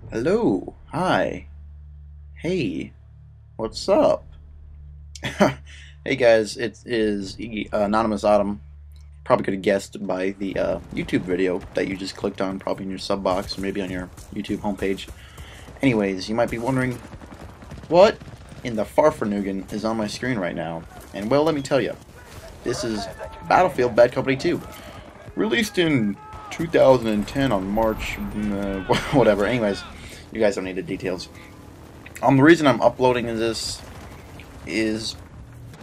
Hello, hi, hey, what's up? Hey guys, it is Anonymous Autumn. Probably could have guessed by the YouTube video that you just clicked on, probably in your sub box or maybe on your YouTube homepage. Anyways, you might be wondering what in the Farfanugan is on my screen right now. And well, let me tell you, this is Battlefield Bad Company 2, released in 2010 on March, whatever. Anyways, you guys don't need the details. The reason I'm uploading this is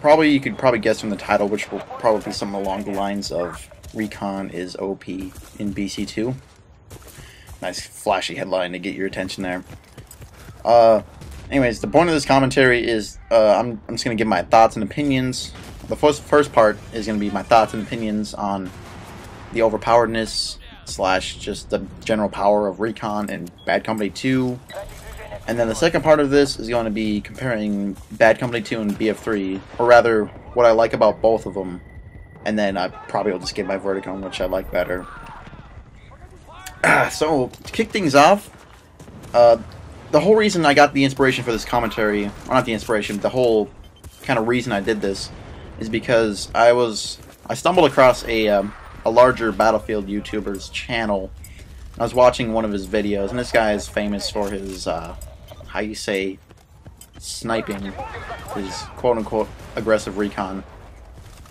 you could probably guess from the title, which will probably be something along the lines of Recon is OP in BC2. Nice flashy headline to get your attention there. Anyways, the point of this commentary is I'm just going to give my thoughts and opinions. The first part is going to be my thoughts and opinions on the overpoweredness / just the general power of Recon and Bad Company 2. And then the second part of this is going to be comparing Bad Company 2 and BF3, or rather, what I like about both of them. And then I probably will just give my verdict on which I like better. So, to kick things off, the whole reason I got the inspiration for this commentary, or not the inspiration, the whole kind of reason I did this, is because I stumbled across a larger Battlefield YouTuber's channel. I was watching one of his videos, and this guy is famous for his, how you say, sniping, his quote-unquote aggressive recon.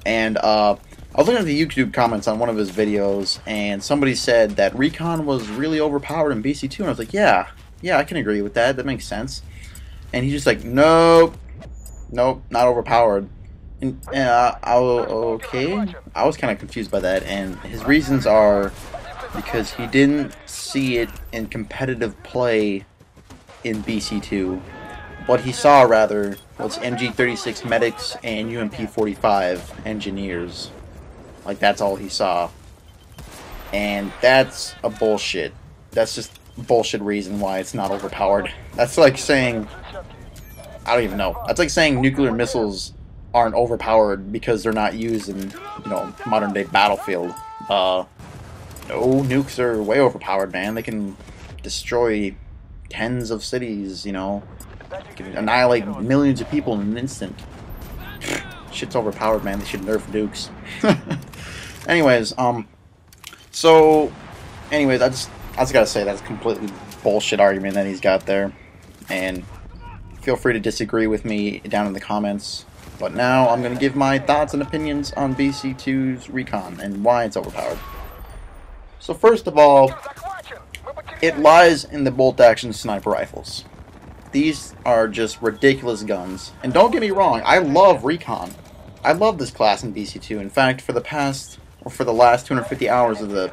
And I was looking at the YouTube comments on one of his videos, and somebody said that Recon was really overpowered in BC2, and I was like, yeah, I can agree with that, that makes sense. And he's just like, nope, not overpowered. And okay, I was kind of confused by that, and his reasons are because he didn't see it in competitive play in BC2. What he saw, rather, was MG36 medics and UMP45 engineers. Like, that's all he saw. And that's a bullshit. That's just bullshit reason why it's not overpowered. That's like saying, I don't even know. That's like saying nuclear missiles aren't overpowered because they're not used in, modern day Battlefield. No, nukes are way overpowered, man. They can destroy tens of cities, can annihilate millions of people in an instant. Shit's overpowered, man. They should nerf nukes. Anyways, I just gotta say that's a completely bullshit argument that he's got there, and feel free to disagree with me down in the comments. But now I'm going to give my thoughts and opinions on BC2's Recon and why it's overpowered. So first of all, it lies in the bolt-action sniper rifles. These are just ridiculous guns. And don't get me wrong, I love Recon. I love this class in BC2. In fact, for the last 250 hours of the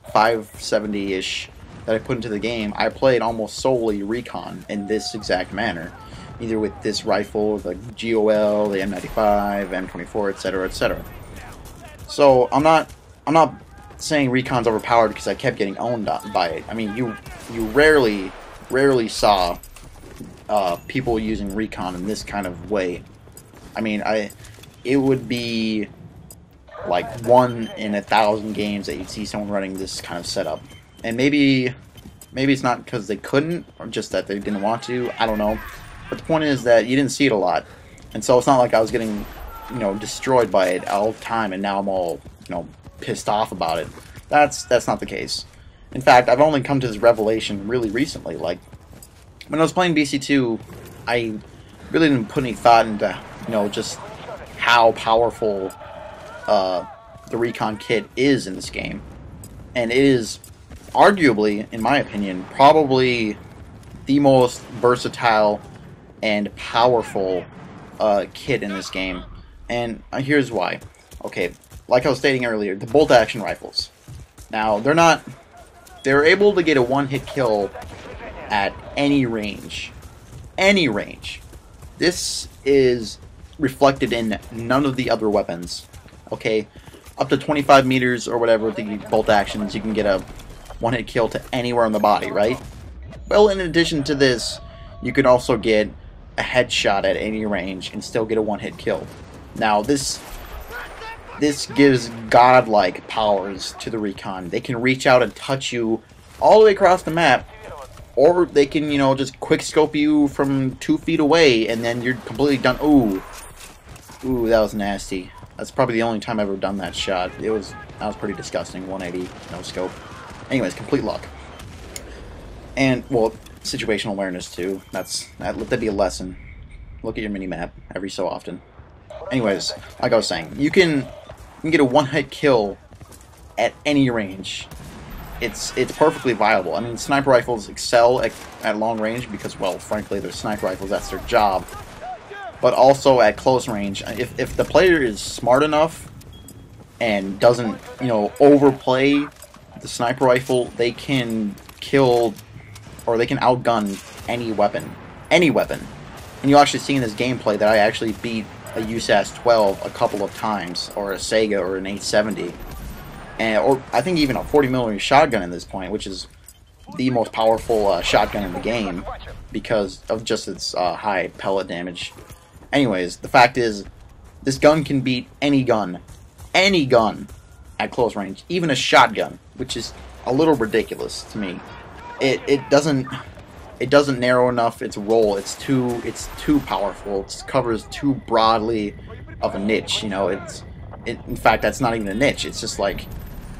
570-ish that I put into the game, I played almost solely Recon in this exact manner. Either with this rifle, the GOL, the M95, M24, etc., etc. So I'm not saying Recon's overpowered because I kept getting owned by it. I mean, you rarely saw people using Recon in this kind of way. I mean, it would be like 1 in 1,000 games that you'd see someone running this kind of setup. And maybe it's not because they couldn't, or just that they didn't want to. I don't know. But the point is that you didn't see it a lot, and so it's not like I was getting, destroyed by it all the time, and now I'm all, pissed off about it. That's not the case. In fact, I've only come to this revelation really recently. Like, when I was playing BC2, I really didn't put any thought into, just how powerful the Recon kit is in this game, and it is arguably, in my opinion, probably the most versatile and powerful kit in this game, and here's why. Okay, like I was stating earlier, the bolt-action rifles. Now, they're able to get a one-hit kill at any range. Any range. This is reflected in none of the other weapons. Okay, up to 25 meters or whatever with the bolt-actions, you can get a one-hit kill to anywhere on the body, right? Well, in addition to this, you can also get a headshot at any range and still get a one-hit kill. Now, this gives godlike powers to the Recon. They can reach out and touch you all the way across the map Or they can, you know, just quick scope you from 2 feet away, and then you're completely done. Ooh, that was nasty. That's probably the only time I've ever done that shot. That was pretty disgusting. 180, no scope. Anyways, complete luck. And well, situational awareness too. That'd be a lesson. Look at your mini map every so often. Anyways, like I was saying, you can get a one-hit kill at any range. It's perfectly viable. I mean, sniper rifles excel at long range because, well, frankly, they're sniper rifles. That's their job. But also at close range, if the player is smart enough and doesn't, you know, overplay the sniper rifle, they can kill or they can outgun any weapon. Any weapon. And you'll actually see in this gameplay that I actually beat a USAS-12 a couple of times, or a Sega, or an 870. Or I think even a 40mm shotgun at this point, which is the most powerful shotgun in the game because of just its high pellet damage. Anyways, the fact is, this gun can beat any gun at close range, even a shotgun, which is a little ridiculous to me. It doesn't narrow enough its role. It's too powerful. It covers too broadly of a niche. You know, in fact, that's not even a niche. It's just like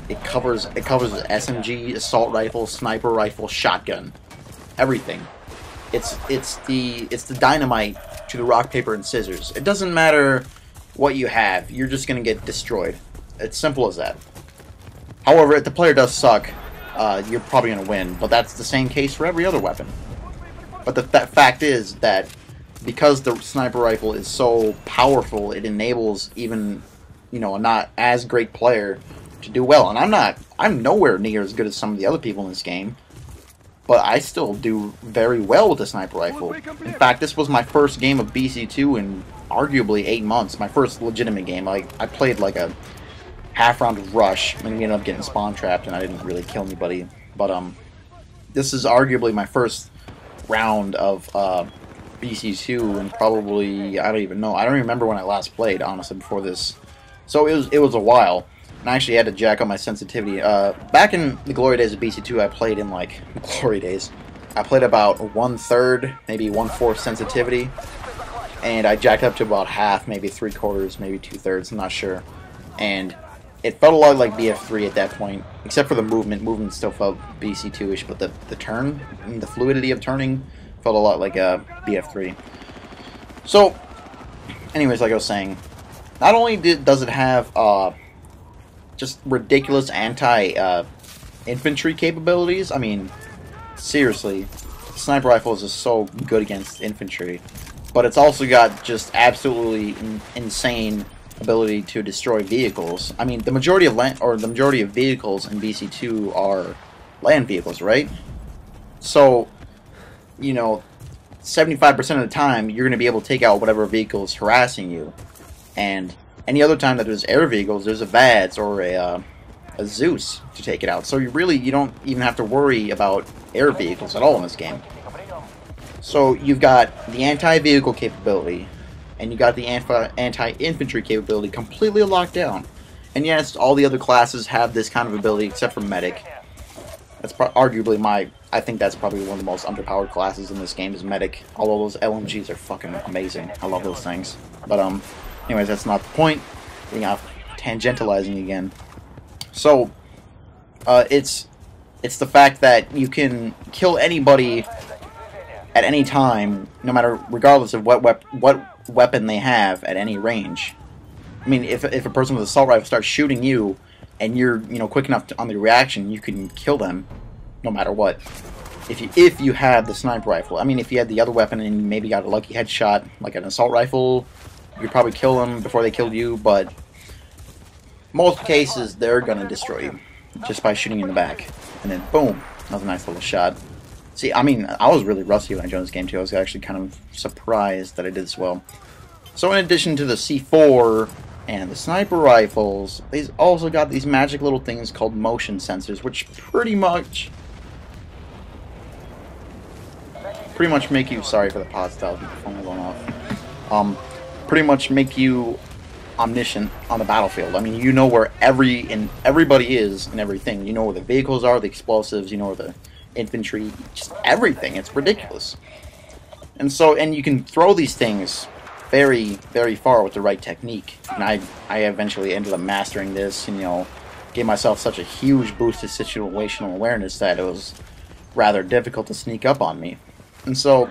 it covers SMG, assault rifle, sniper rifle, shotgun, everything. It's the dynamite to the rock, paper, and scissors. It doesn't matter what you have. You're just gonna get destroyed. It's simple as that. However, if the player does suck, you're probably gonna win. But that's the same case for every other weapon. But the fact is that because the sniper rifle is so powerful, it enables even, you know, a not as great player to do well. And I'm nowhere near as good as some of the other people in this game, but I still do very well with the sniper rifle. In fact, this was my first game of BC2 in arguably 8 months. My first legitimate game. I played like a half round of Rush, and ended up getting spawn trapped, and I didn't really kill anybody. But this is arguably my first round of BC2, and probably, I don't even know. I don't remember when I last played, honestly, before this. So it was a while. And I actually had to jack up my sensitivity. Back in the glory days of BC2, I played in, like, glory days. I played about 1/3, maybe 1/4 sensitivity. And I jacked up to about half, maybe 3/4, maybe 2/3, I'm not sure. And it felt a lot like BF3 at that point, except for the movement. Movement still felt BC2-ish, but the turn, and the fluidity of turning felt a lot like BF3. So, anyways, like I was saying, not only does it have just ridiculous anti-infantry capabilities. I mean, seriously, the sniper rifle is just so good against infantry. But it's also got just absolutely insane ability to destroy vehicles. I mean, the majority of vehicles in BC2 are land vehicles, right? So, you know, 75% of the time, you're going to be able to take out whatever vehicle is harassing you. And any other time that there's air vehicles, there's a VADS or a Zeus to take it out. So you don't even have to worry about air vehicles at all in this game. So you've got the anti-vehicle capability, and you got the anti-infantry capability completely locked down. And yes, all the other classes have this kind of ability except for Medic. That's arguably I think that's probably one of the most underpowered classes in this game is Medic. Although those LMGs are fucking amazing. I love those things. But anyways, that's not the point. Being off tangentializing again. So it's the fact that you can kill anybody at any time, no matter, regardless of what weapon they have at any range. I mean, if a person with an assault rifle starts shooting you, and you're, you know, quick enough on the reaction, you can kill them, no matter what. If you have the sniper rifle. I mean, if you had the other weapon and you maybe got a lucky headshot, like an assault rifle, you'd probably kill them before they killed you. But most cases, they're gonna destroy you just by shooting in the back, and then boom, that was a nice little shot. See, I mean, I was really rusty when I joined this game too. I was actually kind of surprised that I did this well. So in addition to the C4 and the sniper rifles, they've also got these magic little things called motion sensors, which pretty much make you, sorry for the pod style, the phone going off, pretty much make you omniscient on the battlefield. I mean, you know where everybody is and everything. You know where the vehicles are, the explosives, you know where the infantry, just everything. It's ridiculous. And so, and you can throw these things very, very far with the right technique. And I eventually ended up mastering this, and, you know, gave myself such a huge boost to situational awareness that it was rather difficult to sneak up on me. And so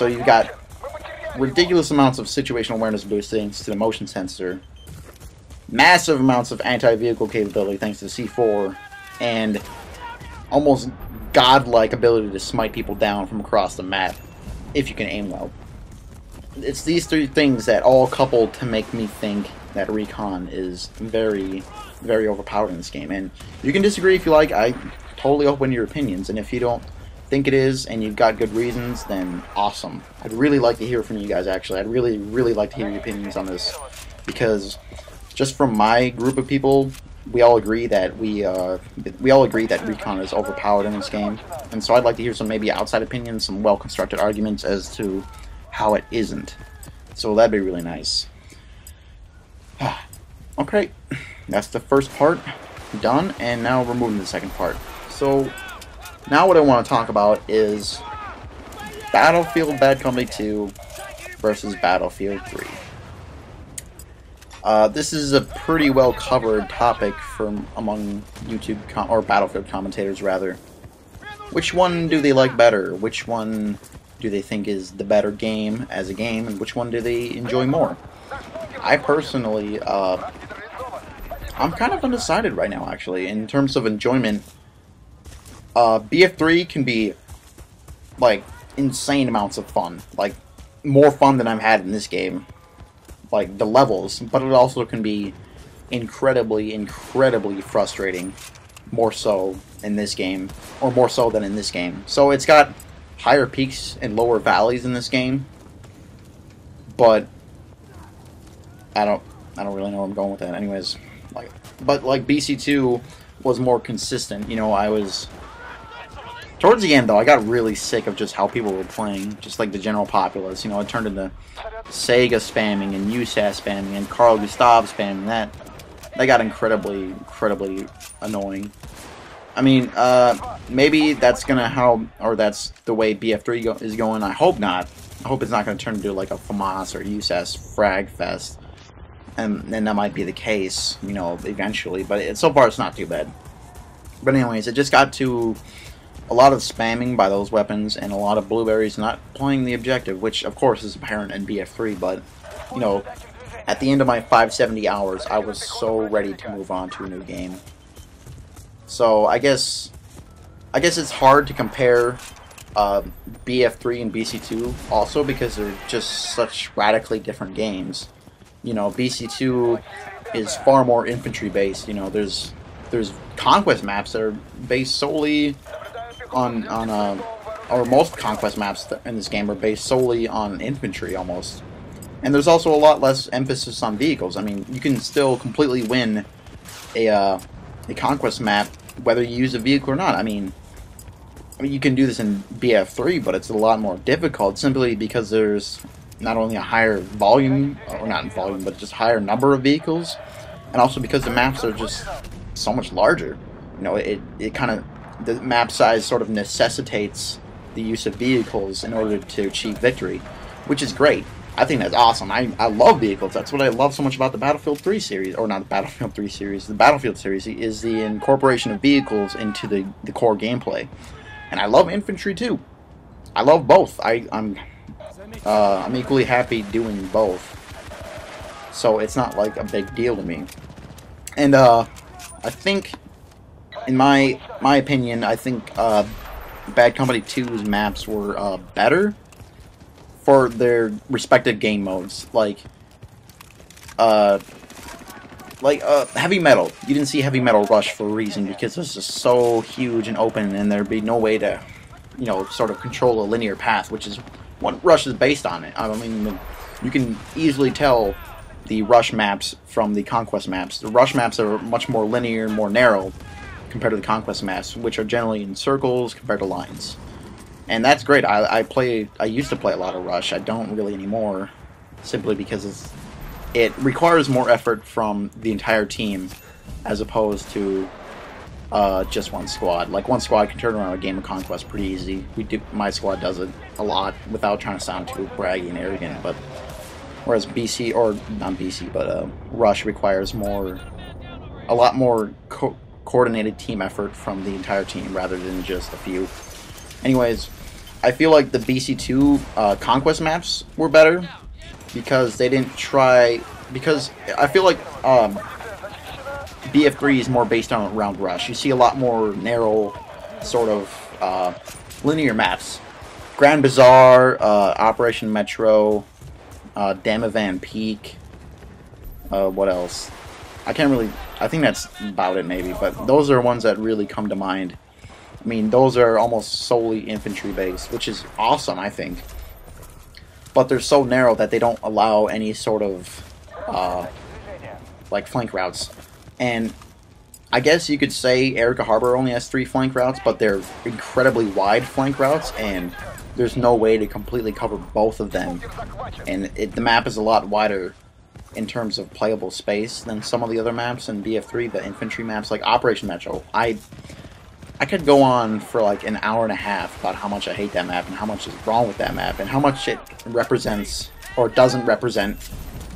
you've got ridiculous amounts of situational awareness boost thanks to the motion sensor, massive amounts of anti-vehicle capability thanks to C4, and almost godlike ability to smite people down from across the map if you can aim well. It's these three things that all coupled to make me think that Recon is very, very overpowered in this game. And you can disagree if you like. I totally open your opinions, and if you don't think it is and you've got good reasons, then awesome. I'd really like to hear from you guys, actually. I'd really, really like to hear your opinions on this, because just from my group of people, we all agree that Recon is overpowered in this game. And so I'd like to hear some maybe outside opinions, some well-constructed arguments as to how it isn't. So that'd be really nice. Okay, that's the first part done, and now we're moving to the second part. So now what I want to talk about is Battlefield Bad Company 2 versus Battlefield 3. This is a pretty well covered topic from among YouTube or Battlefield commentators, rather. Which one do they like better? Which one do they think is the better game as a game, and which one do they enjoy more? I personally, I'm kind of undecided right now, actually, in terms of enjoyment. BF3 can be, like, insane amounts of fun. Like, more fun than I've had in this game. Like, the levels. But it also can be incredibly, incredibly frustrating. More so in this game. Or more so than in this game. So it's got higher peaks and lower valleys in this game. But I don't really know where I'm going with that. Anyways, but BC2 was more consistent. You know, I was towards the end though, I got really sick of just how people were playing, just like the general populace. You know, it turned into Sega spamming and USAS spamming and Carl Gustav spamming. That got incredibly annoying. I mean, maybe that's that's the way BF3 is going. I hope not. I hope it's not going to turn into like a FAMAS or USAS frag fest. And then that might be the case, you know, eventually. But so far, it's not too bad. But anyways, it just got to a lot of spamming by those weapons and a lot of blueberries not playing the objective, which, of course, is apparent in BF3. But, you know, at the end of my 570 hours, I was so ready to move on to a new game. So, I guess it's hard to compare BF3 and BC2 also, because they're just such radically different games. You know, BC2 is far more infantry based. You know, there's conquest maps that are based solely on or most conquest maps in this game are based solely on infantry almost. And there's also a lot less emphasis on vehicles. I mean, you can still completely win a conquest map whether you use a vehicle or not. I mean, you can do this in BF3, but it's a lot more difficult simply because there's not only a higher volume, or not in volume, but just higher number of vehicles, and also because the maps are just so much larger. You know, it kind of, the map size sort of necessitates the use of vehicles in order to achieve victory, which is great. I think that's awesome. I love vehicles. That's what I love so much about the Battlefield 3 series, or not the Battlefield 3 series, the Battlefield series, is the incorporation of vehicles into the core gameplay. And I love infantry too. I love both. I'm equally happy doing both. So it's not like a big deal to me. And I think, in my opinion, I think Bad Company 2's maps were better for their respective game modes. Like Heavy Metal. You didn't see Heavy Metal Rush for a reason, because it's just so huge and open, and there'd be no way to, you know, sort of control a linear path, which is what Rush is based on. It. I mean, you can easily tell the Rush maps from the Conquest maps. The Rush maps are much more linear, more narrow, compared to the Conquest maps, which are generally in circles compared to lines. And that's great. I used to play a lot of Rush. I don't really anymore, simply because it requires more effort from the entire team, as opposed to just one squad. Like, one squad can turn around a game of Conquest pretty easy. My squad does it a lot without trying to sound too braggy and arrogant, but whereas BC, or not BC, but Rush requires a lot more coordinated team effort from the entire team rather than just a few. Anyways, I feel like the BC2 Conquest maps were better because they didn't try, because I feel like BF3 is more based on around Rush. You see a lot more narrow, sort of linear maps. Grand Bazaar, Operation Metro, Damavan Peak. What else? I think that's about it maybe, but those are ones that really come to mind. I mean, those are almost solely infantry based, which is awesome, I think. But they're so narrow that they don't allow any sort of like flank routes. And I guess you could say Arica Harbor only has 3 flank routes, but they're incredibly wide flank routes, and there's no way to completely cover both of them. And the map is a lot wider in terms of playable space than some of the other maps in BF3, the infantry maps, like Operation Metro. I could go on for like an hour and a half about how much I hate that map and how much is wrong with that map and how much it represents or doesn't represent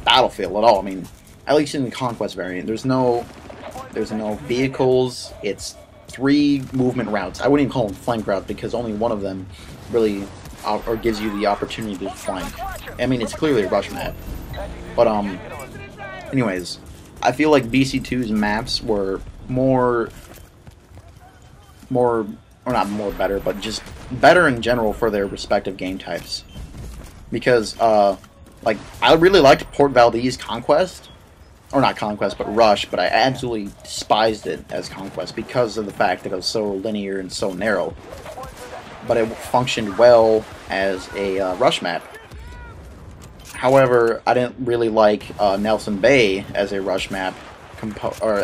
Battlefield at all. I mean, at least in the Conquest variant, there's no vehicles. It's 3 movement routes. I wouldn't even call them flank routes because only one of them really or gives you the opportunity to flank. I mean, it's clearly a rush map. But anyways, I feel like BC2's maps were or not more better, but just better in general for their respective game types. Because like, I really liked Port Valdez Conquest. Or not Conquest, but Rush, but I absolutely despised it as Conquest because of the fact that it was so linear and so narrow. But it functioned well as a Rush map. However, I didn't really like Nelson Bay as a Rush map, or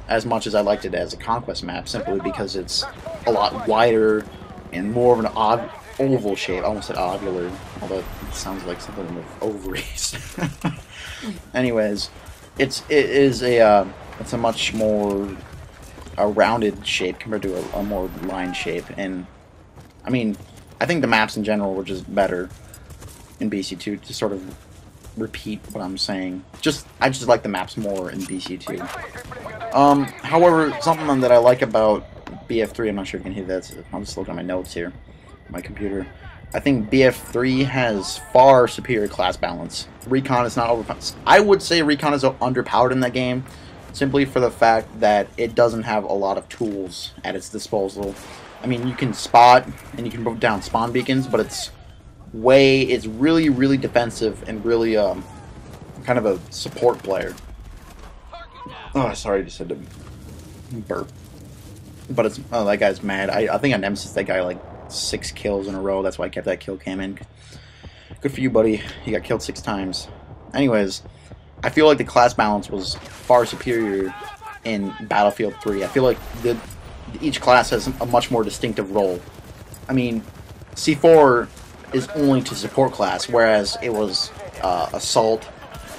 as much as I liked it as a Conquest map, simply because it's a lot wider and more of an oval shape. I almost said ovular, although it sounds like something with ovaries. Anyways. It's a much more rounded shape compared to a more lined shape, and I mean, I think the maps in general were just better in BC2. To sort of repeat what I'm saying, I just like the maps more in BC2. However, something that I like about BF3, I'm not sure if you can hear that. I'm just looking at my notes here, on my computer. I think BF3 has far superior class balance. Recon is not overpowered. I would say Recon is underpowered in that game, simply for the fact that it doesn't have a lot of tools at its disposal. I mean, you can spot and you can move down spawn beacons, but it's really, really defensive and really kind of a support player. Oh, sorry, I just had to burp. But it's that guy's mad. I think I nemesis that guy like 6 kills in a row. That's why I kept that kill cam in. Good for you, buddy. You got killed 6 times. Anyways, I feel like the class balance was far superior in Battlefield 3. I feel like each class has a much more distinctive role. I mean, C4 is only to support class, whereas it was Assault,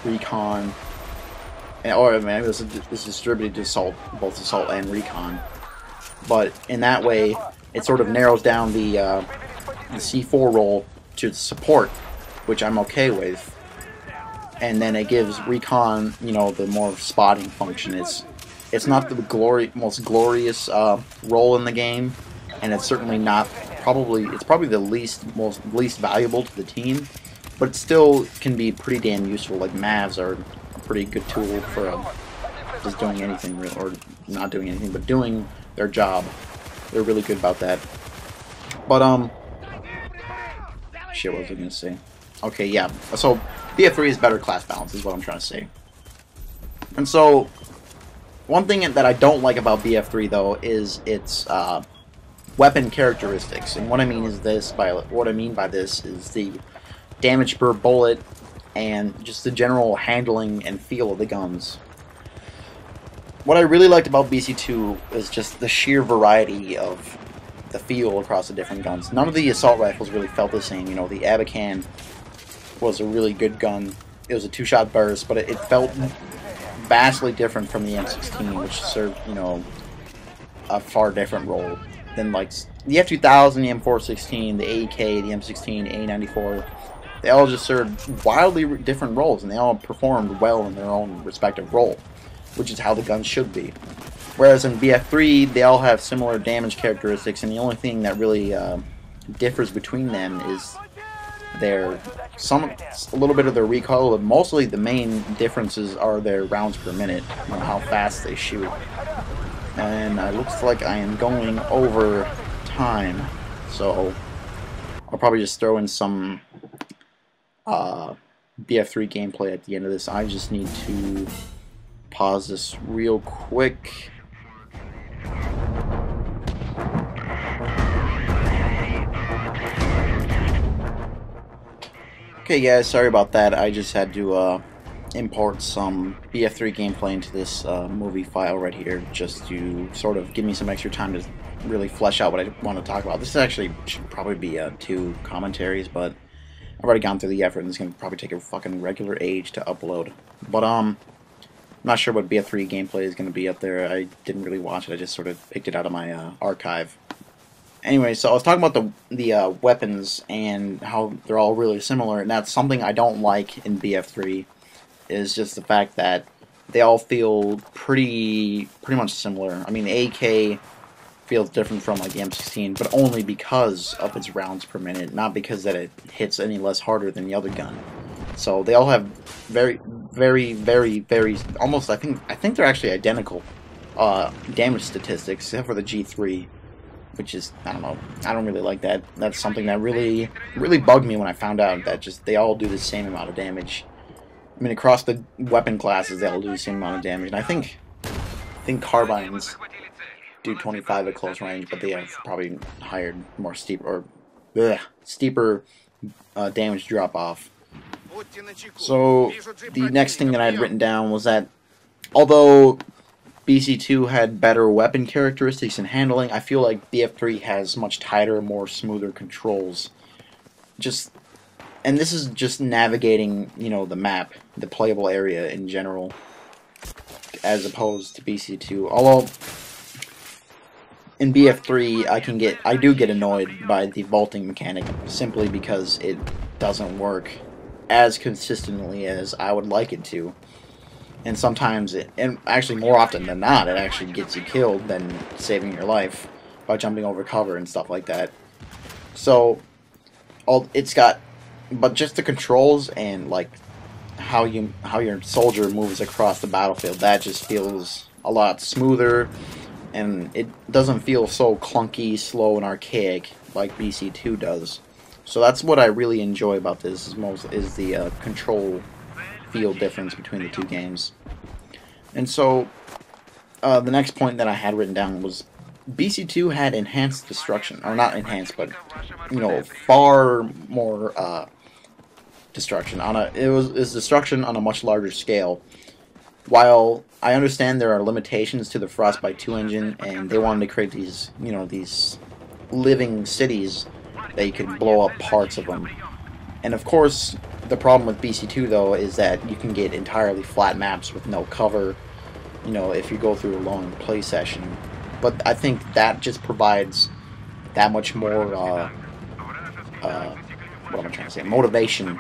Recon, or I mean, it was distributed to Assault, both Assault and Recon. But in that way, it sort of narrows down the C4 role to support, which I'm okay with. And then it gives Recon, you know, the more spotting function. It's not the most glorious role in the game, and it's certainly not it's probably the least valuable to the team, but it still can be pretty damn useful. Like Mavs are a pretty good tool for just doing anything, or not doing anything, but doing their job. They're really good about that. But shit, what was I gonna say? Okay, yeah. So BF3 is better class balance, is what I'm trying to say. And so one thing that I don't like about BF3 though is its weapon characteristics. And what I mean is the damage per bullet and just the general handling and feel of the guns. What I really liked about BC2 is just the sheer variety of the feel across the different guns. None of the assault rifles really felt the same. You know, the Abacan was a really good gun. It was a 2-shot burst, but it felt vastly different from the M16, which served, you know, a far different role than like the F2000, the M416, the AEK, the M16, A94. They all just served wildly different roles, and they all performed well in their own respective role, which is how the guns should be. Whereas in BF3, they all have similar damage characteristics, and the only thing that really differs between them is a little bit of their recoil, but mostly the main differences are their rounds per minute, how fast they shoot. And it looks like I am going over time, so I'll probably just throw in some BF3 gameplay at the end of this. I just need to pause this real quick. Okay guys, sorry about that. I just had to import some BF3 gameplay into this movie file right here, just to sort of give me some extra time to really flesh out what I want to talk about. This actually should probably be 2 commentaries, but I've already gone through the effort, and it's going to probably take a fucking regular age to upload. But I'm not sure what BF3 gameplay is going to be up there. I didn't really watch it. I just sort of picked it out of my archive. Anyway, so I was talking about the weapons and how they're all really similar, and that's something I don't like in BF3, is just the fact that they all feel pretty much similar. I mean, AK feels different from like the M16, but only because of its rounds per minute, not because that it hits any less harder than the other gun. So they all have very almost, I think they're actually identical damage statistics, except for the G3. Which is, I don't know, I don't really like that. That's something that really bugged me when I found out that just they all do the same amount of damage. I mean, across the weapon classes, they all do the same amount of damage. And I think carbines do 25 at close range, but they have probably higher, more steeper damage drop off. So the next thing that I had written down was that although BC2 had better weapon characteristics and handling, I feel like BF3 has much tighter, more smoother controls. And this is just navigating, the map, the playable area in general, as opposed to BC2. Although in BF3 I do get annoyed by the vaulting mechanic simply because it doesn't work as consistently as I would like it to. And sometimes, and actually more often than not, it actually gets you killed than saving your life by jumping over cover and stuff like that. So, but just the controls and like how your soldier moves across the battlefield, that just feels a lot smoother, and it doesn't feel so clunky, slow, and archaic like BC2 does. So that's what I really enjoy about this is the control feel difference between the 2 games. And so the next point that I had written down was BC2 had enhanced destruction, or not enhanced, but far more destruction it was destruction on a much larger scale. While I understand there are limitations to the Frostbite 2 engine, and they wanted to create these these living cities that you could blow up parts of them. And of course, the problem with BC2 though is that you can get entirely flat maps with no cover, if you go through a long play session. But I think that just provides that much more, what am I trying to say? Motivation.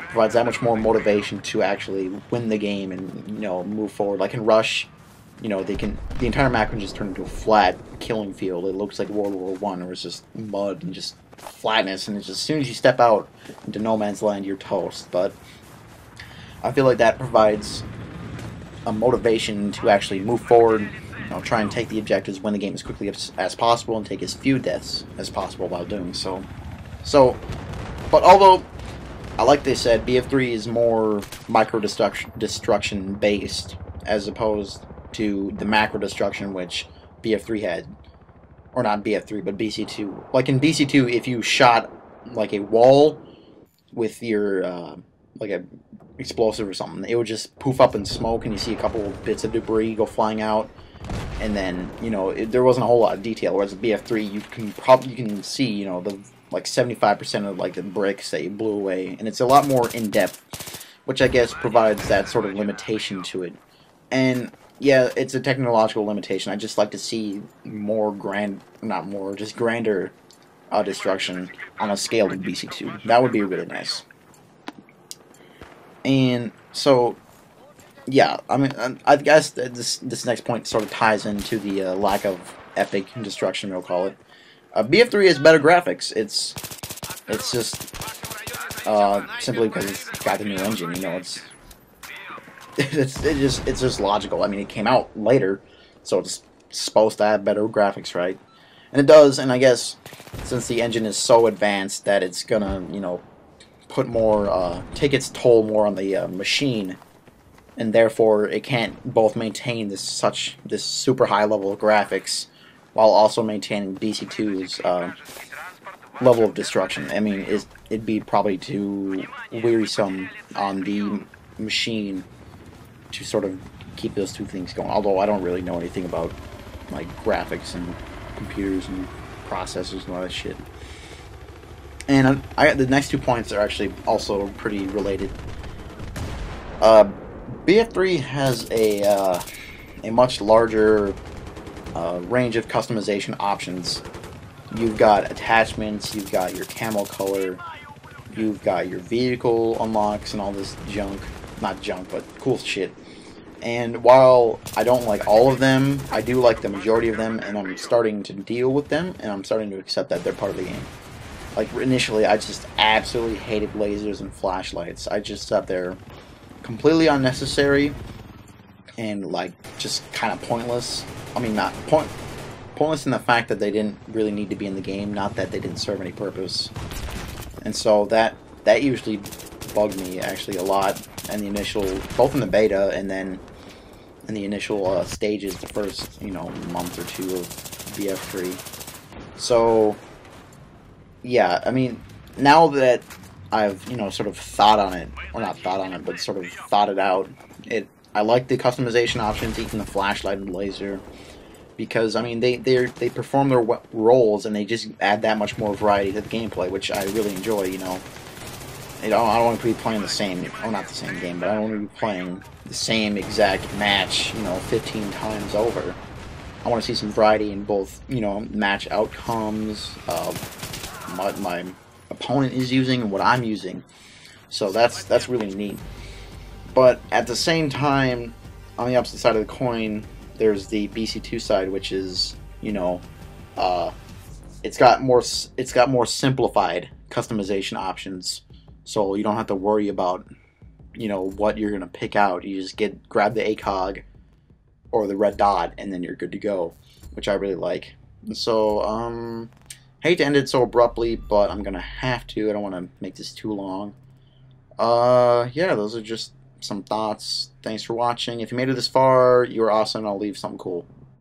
Provides that much more motivation to actually win the game and, move forward. Like in Rush, the entire map can just turn into a flat killing field. It looks like World War I, where it's just mud and just flatness, and it's just, as soon as you step out into no man's land, you're toast. But I feel like that provides a motivation to actually move forward, try and take the objectives, win the game as quickly as possible, and take as few deaths as possible while doing so. But although, like they said, BF3 is more micro destruction based as opposed to the macro destruction which BF3 had. Or not BF3, but BC2. Like in BC2, if you shot like a wall with your like a explosive or something, it would just poof up in smoke, and you see a couple of bits of debris go flying out, and then there wasn't a whole lot of detail. Whereas in BF3, you can see the like 75% of like the bricks that you blew away, and it's a lot more in depth, which I guess provides that sort of limitation to it. And yeah, it's a technological limitation. I just like to see more grand, not more, just grander destruction on a scale of BC2. That would be really nice. And so, yeah, I mean, I guess that this next point sort of ties into the lack of epic destruction, we'll call it. BF3 has better graphics. It's just simply because it's got the new engine. You know, it's just logical. I mean, it came out later, so it's supposed to have better graphics, right? And it does. And I guess since the engine is so advanced that it's gonna, you know, put more, take its toll more on the machine, and therefore it can't both maintain this super high level of graphics while also maintaining BC2's level of destruction. I mean, it'd be probably too wearisome on the machine to sort of keep those two things going. Although I don't really know anything about like graphics and computers and processors and all that shit. And the next 2 points are actually also pretty related. BF3 has a much larger range of customization options. You've got attachments, you've got your camo color, you've got your vehicle unlocks and all this junk. Not junk, but cool shit. And while I don't like all of them, I do like the majority of them, and I'm starting to deal with them, and I'm starting to accept that they're part of the game. Like, initially, I just absolutely hated lasers and flashlights. I just thought they're completely unnecessary and, like, just kind of pointless. I mean, not pointless in the fact that they didn't really need to be in the game, not that they didn't serve any purpose. And so that usually bugged me, actually, a lot. And the initial, both in the beta and then in the initial stages, the first, you know, month or two of BF3. So, yeah, I mean, now that I've, you know, sort of thought on it, or not thought on it, but sort of thought it out, I like the customization options, even the flashlight and laser, because, I mean, they perform their roles, and they just add that much more variety to the gameplay, which I really enjoy, you know. I don't want to be playing the same, or not the same game, but I don't want to be playing the same exact match, you know, 15 times over. I want to see some variety in both, you know, match outcomes, what my opponent is using and what I'm using. So that's really neat. But at the same time, on the opposite side of the coin, there's the BC2 side, which is, you know, it's got more simplified customization options. So you don't have to worry about, you know, what you're gonna pick out. You just grab the ACOG or the red dot, and then you're good to go, which I really like. So hate to end it so abruptly, but I'm gonna have to. I don't want to make this too long. Yeah, those are just some thoughts. Thanks for watching. If you made it this far, you're awesome. I'll leave something cool.